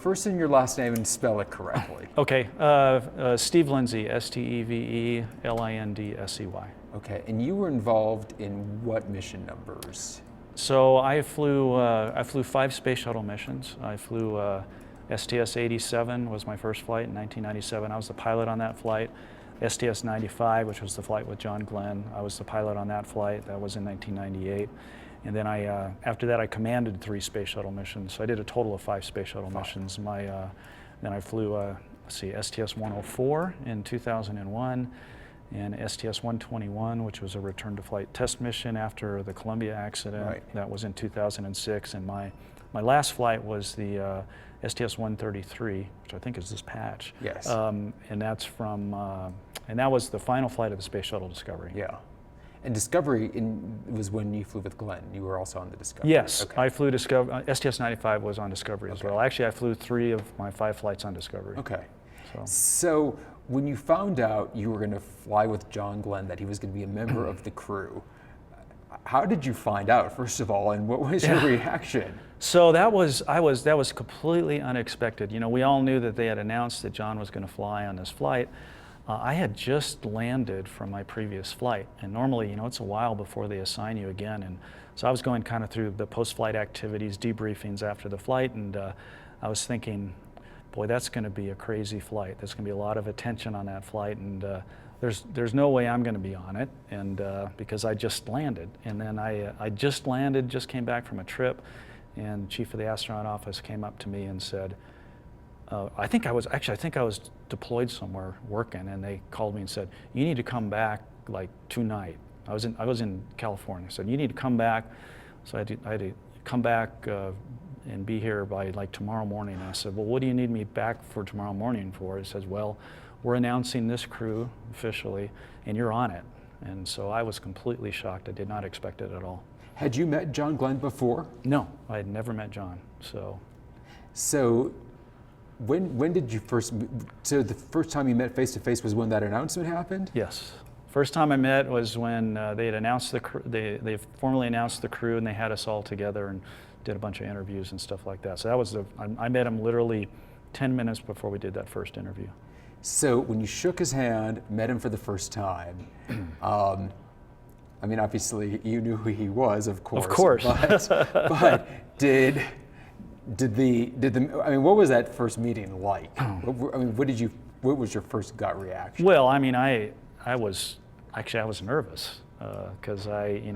first and your last name and spell it correctly. Okay, Steve Lindsey, Stevelindsey. Okay, and you were involved in what mission numbers? So I flew 5 space shuttle missions. I flew STS-87 was my first flight in 1997. I was the pilot on that flight. STS-95, which was the flight with John Glenn, I was the pilot on that flight. That was in 1998. And then after that, I commanded 3 space shuttle missions. So I did a total of 5 space shuttle missions. Then I flew, STS-104 in 2001, and STS-121, which was a return to flight test mission after the Columbia accident. Right. That was in 2006. And my last flight was the STS-133, which I think is this patch. Yes. And that's from, and that was the final flight of the Space Shuttle Discovery. Yeah. And Discovery was when you flew with Glenn. You were also on the Discovery. Yes, okay. I flew Discovery. STS-95 was on Discovery as well. Actually, I flew 3 of my 5 flights on Discovery. Okay. So when you found out you were going to fly with John Glenn, that he was going to be a member of the crew, how did you find out, first of all, and what was your reaction? So that was completely unexpected. You know, we all knew that they had announced that John was going to fly on this flight. I had just landed from my previous flight, and normally, you know, it's a while before they assign you again. And so I was going kind of through the post-flight activities, debriefings after the flight, and I was thinking, boy, that's going to be a crazy flight. There's going to be a lot of attention on that flight, and there's no way I'm going to be on it, and because I just landed. And then I just landed, just came back from a trip, and Chief of the Astronaut Office came up to me and said, I think I was deployed somewhere working, and they called me and said, you need to come back like tonight. I was in California. Said, you need to come back. So I had to come back and be here by like tomorrow morning. And I said, well, what do you need me back for tomorrow morning for? He says, well, we're announcing this crew officially, and you're on it. And so I was completely shocked. I did not expect it at all. Had you met John Glenn before? No, I had never met John. So when did you first, so the first time you met face to face was when that announcement happened? Yes. First time I met was when they had announced they formally announced the crew, and they had us all together and did a bunch of interviews and stuff like that. So that was I met him literally 10 minutes before we did that first interview. So when you shook his hand, met him for the first time, I mean, obviously you knew who he was, of course. Of course. But did I mean, what was that first meeting like? I mean, what was your first gut reaction? Well, I mean, I was nervous because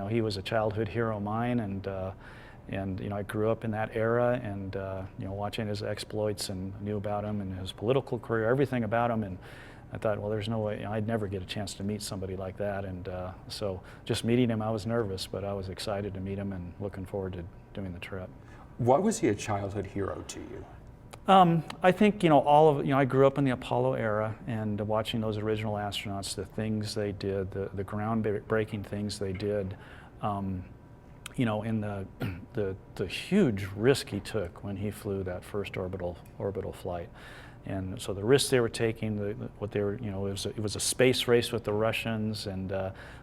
he was a childhood hero of mine, and you know, I grew up in that era, and you know, watching his exploits and knew about him and his political career, everything about him, and I thought, well, there's no way, you know, I'd never get a chance to meet somebody like that, and so just meeting him, I was nervous, but I was excited to meet him and looking forward to doing the trip. Why was he a childhood hero to you? I think, you know, I grew up in the Apollo era, and watching those original astronauts, the things they did, the groundbreaking things they did, you know, in the huge risk he took when he flew that first orbital flight. And so the risks they were taking, what they were, you know, it was a space race with the Russians, and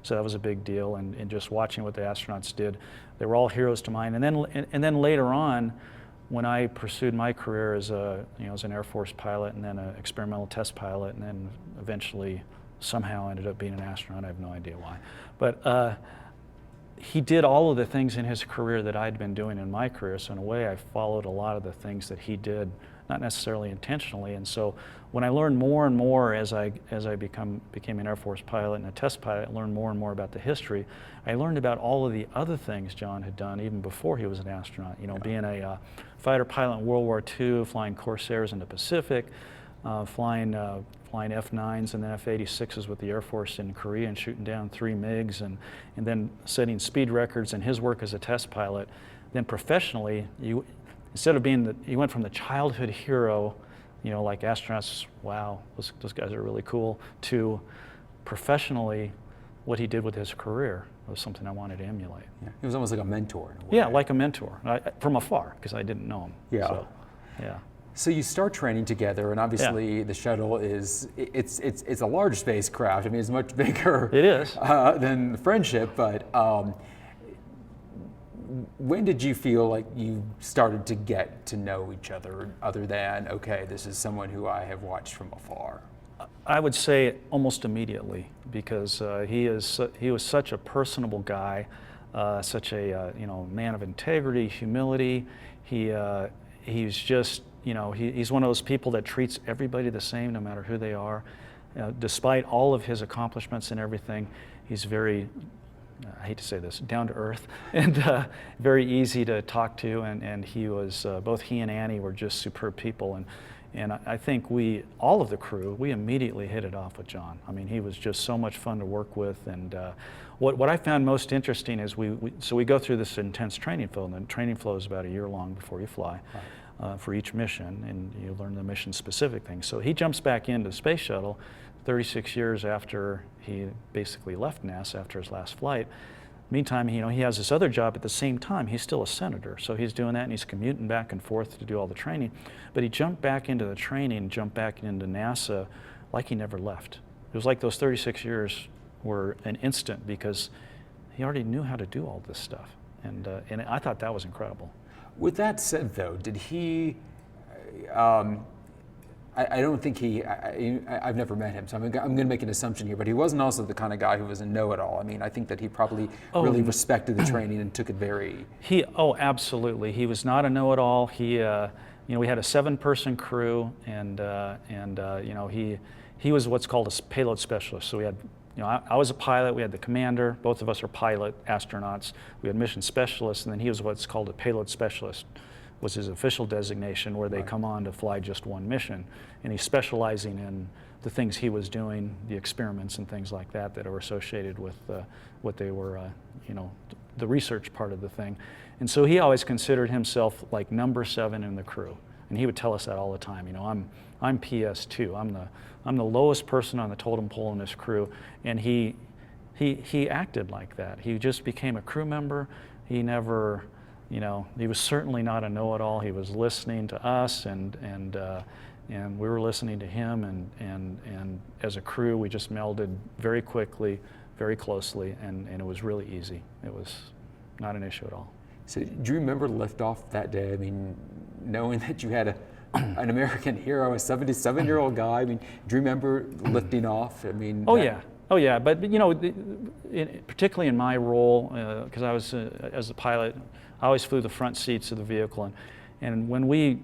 so that was a big deal. And just watching what the astronauts did, they were all heroes to mine. And then later on, when I pursued my career as as an Air Force pilot, and then an experimental test pilot, and then eventually somehow ended up being an astronaut. I have no idea why, but he did all of the things in his career that I'd been doing in my career. So in a way, I followed a lot of the things that he did, not necessarily intentionally. And so when I learned more and more as I became an Air Force pilot and a test pilot, I learned more and more about the history. I learned about all of the other things John had done even before he was an astronaut. You know, being a fighter pilot in World War II, flying Corsairs in the Pacific, flying F-9s and then F-86s with the Air Force in Korea and shooting down 3 MiGs, and then setting speed records, and his work as a test pilot. Then professionally, instead of he went from the childhood hero, you know, like astronauts, wow, those guys are really cool, to professionally what he did with his career was something I wanted to emulate. Yeah. He was almost like a mentor in a way. Yeah, like a mentor, from afar, because I didn't know him. Yeah. So, yeah. So you start training together, and obviously the shuttle it's a large spacecraft. I mean, it's much bigger. It is. Than the Friendship, but when did you feel like you started to get to know each other, other than, okay, this is someone who I have watched from afar? I would say almost immediately, because he was such a personable guy, such a man of integrity, humility. He's just he's one of those people that treats everybody the same, no matter who they are. Despite all of his accomplishments and everything, he's very, I hate to say this, down to earth and very easy to talk to. And he was, both he and Annie were just superb people. And I think all of the crew, we immediately hit it off with John. I mean, he was just so much fun to work with. And what I found most interesting is we go through this intense training flow, and the training flow is about a year long before you fly. Right. For each mission, and you learn the mission specific things. So he jumps back into the space shuttle 36 years after he basically left NASA after his last flight. Meantime, he has this other job at the same time. He's still a senator, so he's doing that, and he's commuting back and forth to do all the training. But he jumped back into the training, jumped back into NASA like he never left. It was like those 36 years were an instant, because he already knew how to do all this stuff. And I thought that was incredible. With that said, though, did he, I don't think I've never met him, so I'm going to make an assumption here, but he wasn't also the kind of guy who was a know-it-all. I mean, I think that he probably really respected the training and took it very... Absolutely. He was not a know-it-all. We had a 7-person crew, and he was what's called a payload specialist. So we had, I was a pilot, we had the commander, both of us are pilot astronauts, we had mission specialists, and then he was what's called a payload specialist, was his official designation, where they come on to fly just one mission. And he's specializing in the things he was doing, the experiments and things like that that are associated with what they were, the research part of the thing. And so he always considered himself like number 7 in the crew. And he would tell us that all the time. I'm PS2. I'm the lowest person on the totem pole in this crew. And he acted like that. He just became a crew member. He never... he was certainly not a know-it-all. He was listening to us, and we were listening to him, and as a crew, we just melded very quickly, very closely, and it was really easy. It was not an issue at all. So do you remember liftoff that day? I mean, knowing that you had an American hero, a 77-year-old guy, I mean, do you remember lifting off? I mean... Oh yeah, but particularly in my role, because I was, as a pilot, I always flew the front seats of the vehicle, and when we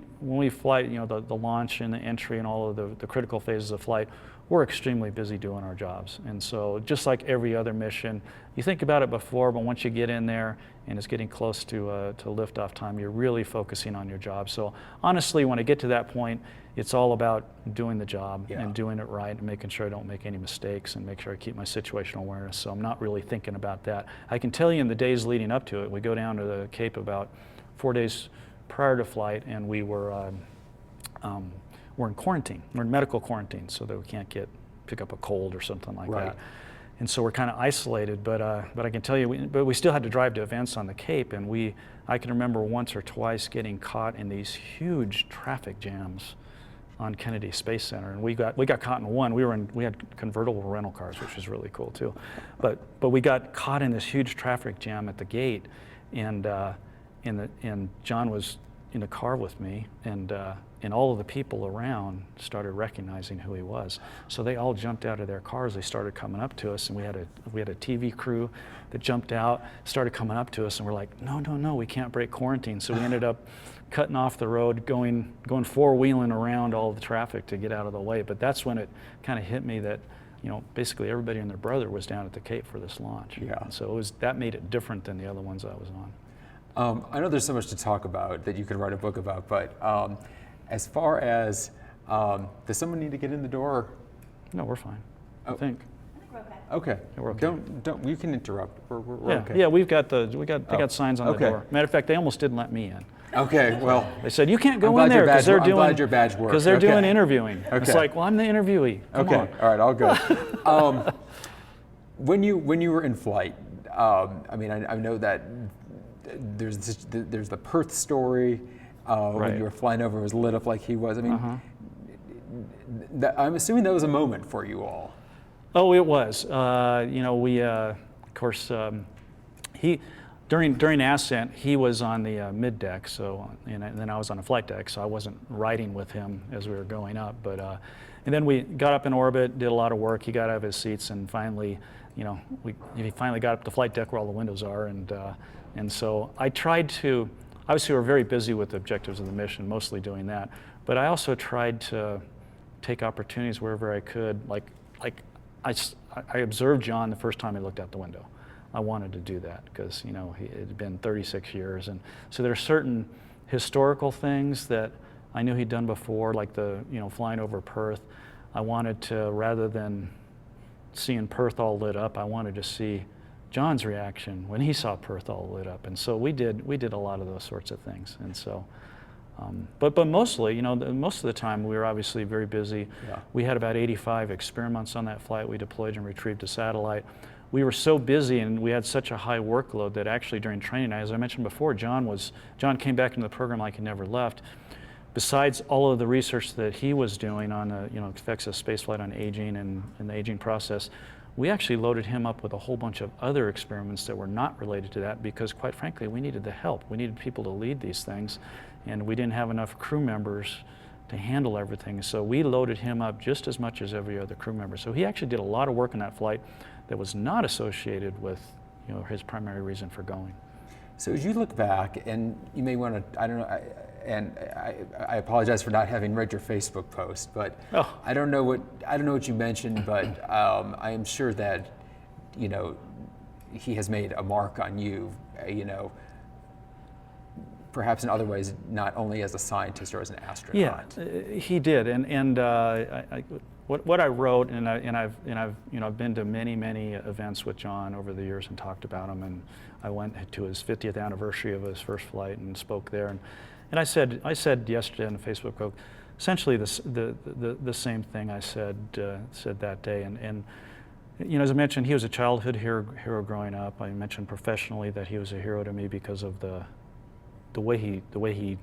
fly, the launch and the entry and all of the critical phases of flight, we're extremely busy doing our jobs. And so just like every other mission, you think about it before, but once you get in there and it's getting close to liftoff time, you're really focusing on your job. So honestly, when I get to that point, it's all about doing the job and doing it right and making sure I don't make any mistakes and make sure I keep my situational awareness. So I'm not really thinking about that. I can tell you in the days leading up to it, we go down to the Cape about 4 days prior to flight, and we're in quarantine. We're in medical quarantine, so that we can't pick up a cold or something like that. And so we're kind of isolated, but I can tell you, we still had to drive to events on the Cape, and I can remember once or twice getting caught in these huge traffic jams on Kennedy Space Center, and we got caught in one. We had convertible rental cars, which was really cool too, but we got caught in this huge traffic jam at the gate, and John was in the car with me, and all of the people around started recognizing who he was. So they all jumped out of their cars. They started coming up to us, and we had a TV crew that jumped out, started coming up to us, and we're like, no, we can't break quarantine. So we ended up cutting off the road, going four-wheeling around all the traffic to get out of the way. But that's when it kind of hit me that, basically everybody and their brother was down at the Cape for this launch. Yeah. And so that made it different than the other ones I was on. I know there's so much to talk about that you could write a book about, but as far as, does someone need to get in the door? No, we're fine. I think. we're okay. Yeah, we're okay. Don't. You can interrupt. We're okay. Yeah, they got signs on the door. Matter of fact, they almost didn't let me in. Okay, well. They said you can't go in there because they're doing. I'm glad your badge works. Because they're doing interviewing. Okay. It's like, well, I'm the interviewee. Come on. All right, I'll go. When you were in flight, I mean, I know that there's the Perth story. When you were flying over, it was lit up like he was. I mean, I'm assuming that was a moment for you all. during ascent, he was on the mid deck, so and then I was on the flight deck, so I wasn't riding with him as we were going up. But and then we got up in orbit, did a lot of work. He got out of his seats, and finally, he finally got up the flight deck where all the windows are, and so I tried to. Obviously, we were very busy with the objectives of the mission, mostly doing that. But I also tried to take opportunities wherever I could. Like I observed John the first time he looked out the window. I wanted to do that because it had been 36 years, and so there are certain historical things that I knew he'd done before, like the flying over Perth. I wanted to, rather than seeing Perth all lit up, I wanted to see John's reaction when he saw Perth all lit up, and so we did a lot of those sorts of things, and so. But mostly, most of the time we were obviously very busy. Yeah. We had about 85 experiments on that flight. We deployed and retrieved a satellite. We were so busy and we had such a high workload that actually during training, as I mentioned before, John came back into the program like he never left. Besides all of the research that he was doing on effects of spaceflight on aging and the aging process, we actually loaded him up with a whole bunch of other experiments that were not related to that because, quite frankly, we needed the help. We needed people to lead these things, and we didn't have enough crew members to handle everything. So we loaded him up just as much as every other crew member. So he actually did a lot of work on that flight that was not associated with his primary reason for going. So as you look back, and you may want to, I don't know, and I apologize for not having read your Facebook post, but I don't know what you mentioned, but I am sure that he has made a mark on you, perhaps in other ways, not only as a scientist or as an astronaut. Yeah, he did, and what I wrote, and I've been to many events with John over the years and talked about him, and I went to his 50th anniversary of his first flight and spoke there, and I said yesterday on the Facebook post essentially the same thing I said that day, and as I mentioned, he was a childhood hero growing up. I mentioned professionally that he was a hero to me because of the way he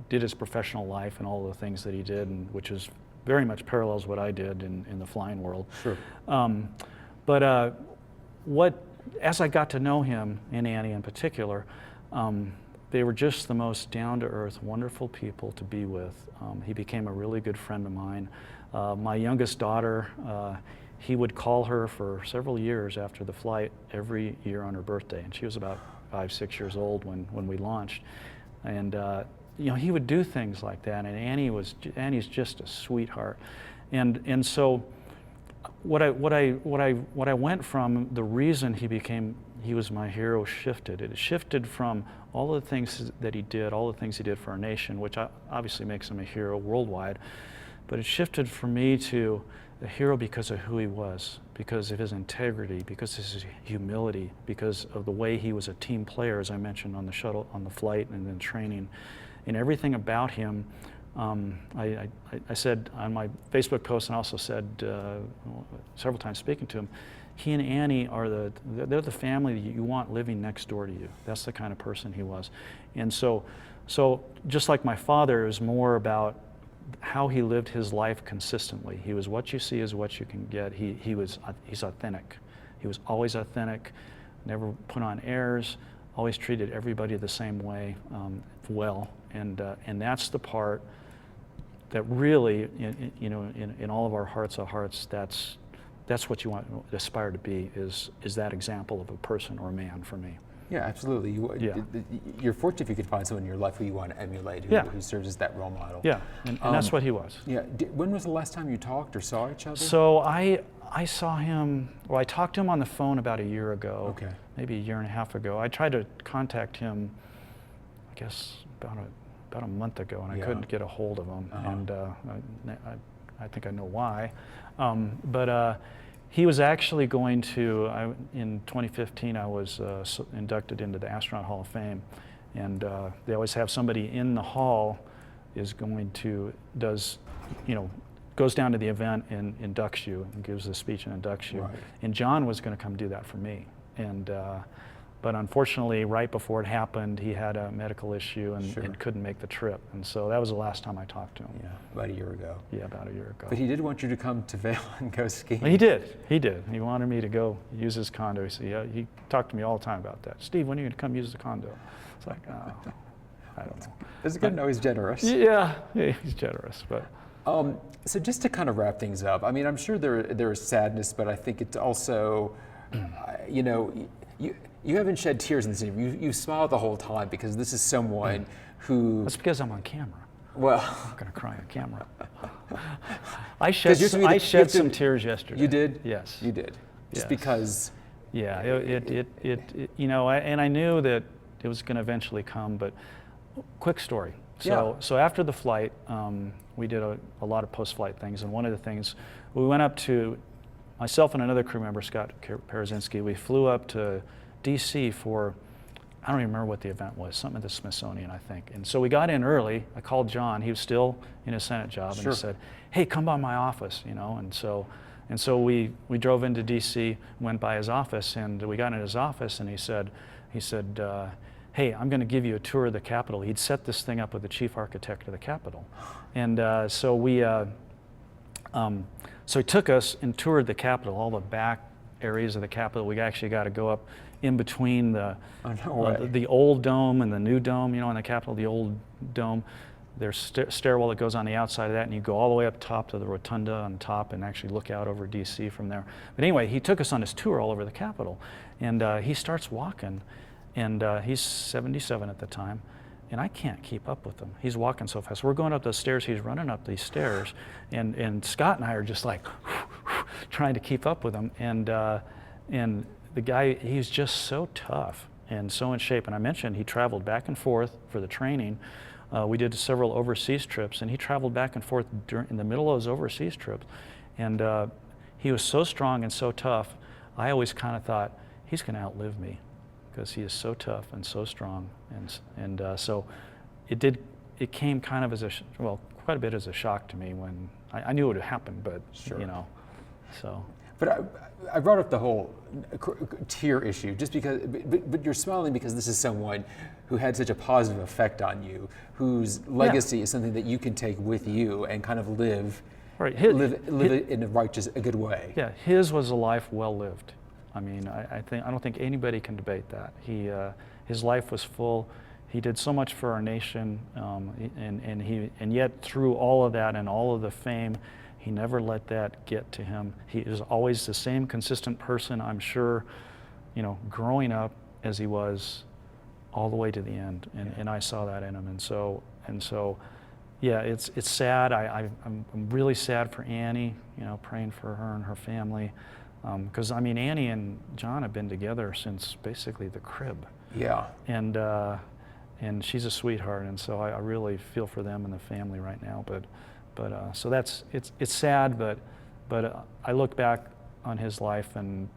did his professional life and all the things that he did, and which is very much parallels what I did in the flying world. Sure. But as I got to know him and Annie in particular, they were just the most down-to-earth, wonderful people to be with. He became a really good friend of mine. My youngest daughter, he would call her for several years after the flight every year on her birthday, and she was about 5-6 years old when we launched, and he would do things like that. And Annie's just a sweetheart, and so what I went from, the reason he was my hero shifted. It shifted from all of the things that he did, all the things he did for our nation, which obviously makes him a hero worldwide, but it shifted for me to a hero because of who he was, because of his integrity, because of his humility, because of the way he was a team player, as I mentioned on the shuttle, on the flight, and then training, and everything about him. I said on my Facebook post, and also said several times speaking to him, he and Annie they're the family that you want living next door to you. That's the kind of person he was. And so just like my father, it was more about how he lived his life consistently. He was what you see is what you can get. He's authentic. He was always authentic, never put on airs, always treated everybody the same way, well. And that's the part that really, in all of our hearts of hearts, that's what you want to aspire to be, is that example of a person or a man for me. Yeah, absolutely. You're fortunate if you could find someone in your life who you want to emulate, who serves as that role model. Yeah, and that's what he was. Yeah. When was the last time you talked or saw each other? So I saw him, I talked to him on the phone about a year ago, maybe a year and a half ago. I tried to contact him, I guess, about a month ago, and I couldn't get a hold of him, and I think I know why. But he was actually going to, in 2015, I was inducted into the Astronaut Hall of Fame, and they always have somebody in the hall goes down to the event and inducts you and gives a speech and inducts you. Right. And John was going to come do that for me, and But unfortunately, right before it happened, he had a medical issue and, Sure. and couldn't make the trip. And so that was the last time I talked to him. Yeah, about a year ago. Yeah, about a year ago. But he did want you to come to Vail and go skiing. He did. He wanted me to go use his condo. He talked to me all the time about that. Steve, when are you going to come use the condo? It's like, oh, I don't know. It's good to know he's generous. Yeah, he's generous. But so just to kind of wrap things up, I mean, I'm sure there is sadness, but I think it's also, you know, you haven't shed tears in this interview. You smiled the whole time because this is someone who. That's because I'm on camera. Well, I'm not going to cry on camera. I shed some tears yesterday. You did? Yes. You did. Just Yes. because. Yeah, it you know, and I knew that it was going to eventually come, but quick story. So after the flight, we did a lot of post-flight things, and one of the things, we went up to, myself and another crew member, Scott Parazinski, we flew up to DC for, I don't even remember what the event was, something at the Smithsonian, I think. And so we got in early. I called John. He was still in his Senate job, and he said, "Hey, come by my office," you know. And so we drove into DC, went by his office, and we got in his office, and he said, "Hey, I'm going to give you a tour of the Capitol." He'd set this thing up with the chief architect of the Capitol, and so he took us and toured the Capitol, all the back areas of the Capitol. We actually got to go up in between the old dome and the new dome, you know, in the Capitol, the old dome. There's stairwell that goes on the outside of that, and you go all the way up top to the rotunda on top and actually look out over DC from there. But anyway, he took us on his tour all over the Capitol, and he starts walking, and he's 77 at the time, and I can't keep up with him. He's walking so fast. We're going up the stairs, he's running up these stairs, and Scott and I are just like trying to keep up with him, and the guy, he's just so tough and so in shape. And I mentioned he traveled back and forth for the training. We did several overseas trips, and he traveled back and forth in the middle of those overseas trips. And he was so strong and so tough, I always kind of thought, he's going to outlive me because he is so tough and so strong. And so it came kind of as quite a bit as a shock to me when I knew it would happen, but you know, so. But I brought up the whole tear issue just because, but you're smiling because this is someone who had such a positive effect on you, whose legacy is something that you can take with you and kind of live in a good way. Yeah, his was a life well lived. I mean, I don't think anybody can debate that. His life was full. He did so much for our nation, and yet through all of that and all of the fame, he never let that get to him. He is always the same consistent person, I'm sure, you know, growing up as he was all the way to the end. And I saw that in him. And so, yeah, it's sad. I'm really sad for Annie, you know, praying for her and her family. Because, I mean, Annie and John have been together since basically the crib. Yeah. And she's a sweetheart. And so I really feel for them and the family right now. But so it's sad, but I look back on his life and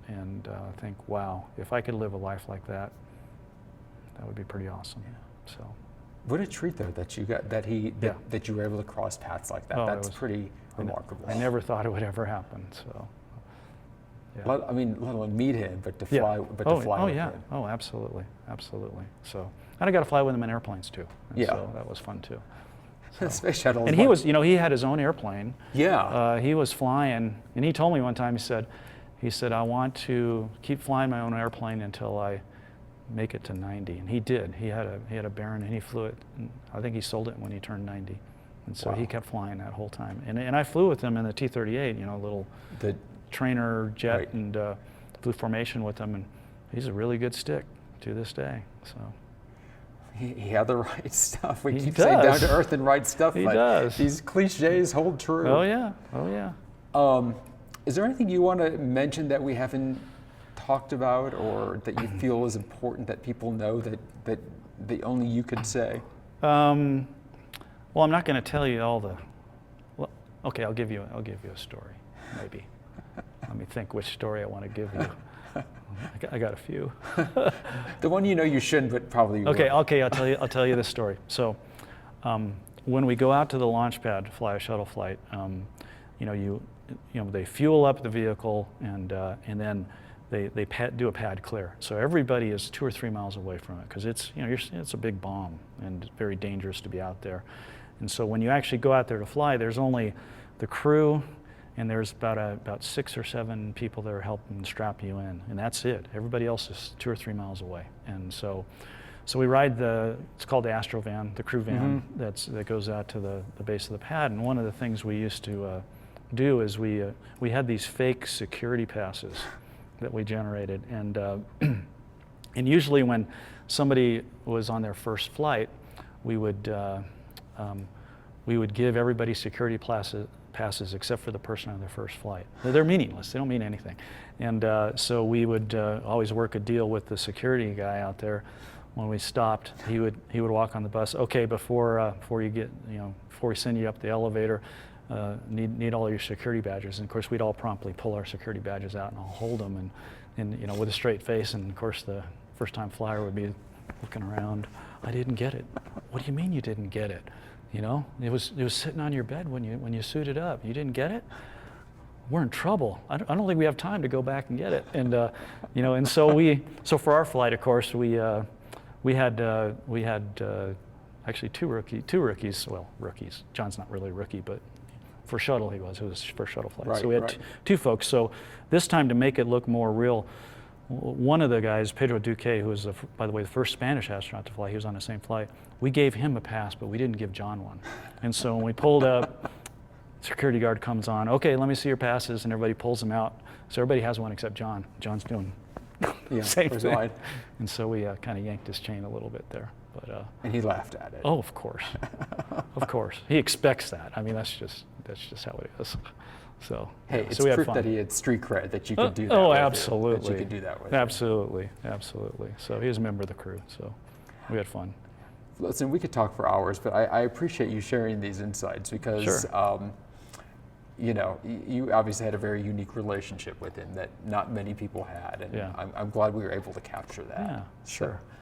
think, wow, if I could live a life like that, that would be pretty awesome. Yeah. So, what a treat though that you got that you were able to cross paths like that. That's pretty remarkable. I never thought it would ever happen. So, yeah. Let alone meet him, but to fly, with him. Oh, absolutely. So, and I got to fly with him in airplanes too. And so that was fun too. So. Space shuttle. And he was, you know, he had his own airplane. Yeah. He was flying, and he told me one time, he said, I want to keep flying my own airplane until I make it to 90. And he did. He had a Baron, and he flew it. And I think he sold it when he turned 90. And so he kept flying that whole time. And I flew with him in the T-38, you know, the trainer jet, and flew formation with him. And he's a really good stick to this day. So. He had the right stuff. We keep saying down to earth and right stuff. He does. These cliches hold true. Oh yeah. Is there anything you want to mention that we haven't talked about, or that you feel is important that people know that only you could say? Well, I'm not going to tell you all the. Well, okay, I'll give you a story, maybe. Let me think which story I want to give you. I got a few. The one you know you shouldn't, but probably you Okay, will. okay. I'll tell you this story. So, when we go out to the launch pad to fly a shuttle flight, you know, they fuel up the vehicle, and then do a pad clear. So everybody is 2 or 3 miles away from it because it's, it's a big bomb and very dangerous to be out there. And so when you actually go out there to fly, there's only the crew and there's about 6 or 7 people that are helping strap you in, and that's it. Everybody else is 2 or 3 miles away. And so we ride it's called the Astro van, the crew van that goes out to the base of the pad. And one of the things we used to do is we had these fake security passes that we generated, and and usually when somebody was on their first flight, we would give everybody security passes except for the person on their first flight. They're meaningless. They don't mean anything. And so we would always work a deal with the security guy out there. When we stopped, he would walk on the bus. Okay, before we send you up the elevator, need all your security badges. And of course, we'd all promptly pull our security badges out and I'll hold them and with a straight face. And of course, the first-time flyer would be looking around. I didn't get it. What do you mean you didn't get it? It was sitting on your bed when you suited up. You didn't get it? We're in trouble. I don't think we have time to go back and get it. And and so for our flight, of course, we had actually two rookies. Well, rookies. John's not really a rookie, but for shuttle he was. It was his first shuttle flight. Right, so we had two folks. So this time, to make it look more real, one of the guys, Pedro Duque, who was, by the way, the first Spanish astronaut to fly, he was on the same flight. We gave him a pass, but we didn't give John one. And so when we pulled up, security guard comes on. Okay, let me see your passes, and everybody pulls them out. So everybody has one except John. John's doing the same thing. And so we kind of yanked his chain a little bit there. But and he laughed at it. Oh, of course, of course. He expects that. I mean, that's just how it is. So hey, it's so we had proof fun. that he had street cred that you could do that. Oh, with absolutely. That you could do that with. Absolutely, absolutely. So he was a member of the crew. So we had fun. Listen, we could talk for hours, but I appreciate you sharing these insights because, you obviously had a very unique relationship with him that not many people had, and I'm glad we were able to capture that. Yeah, sure.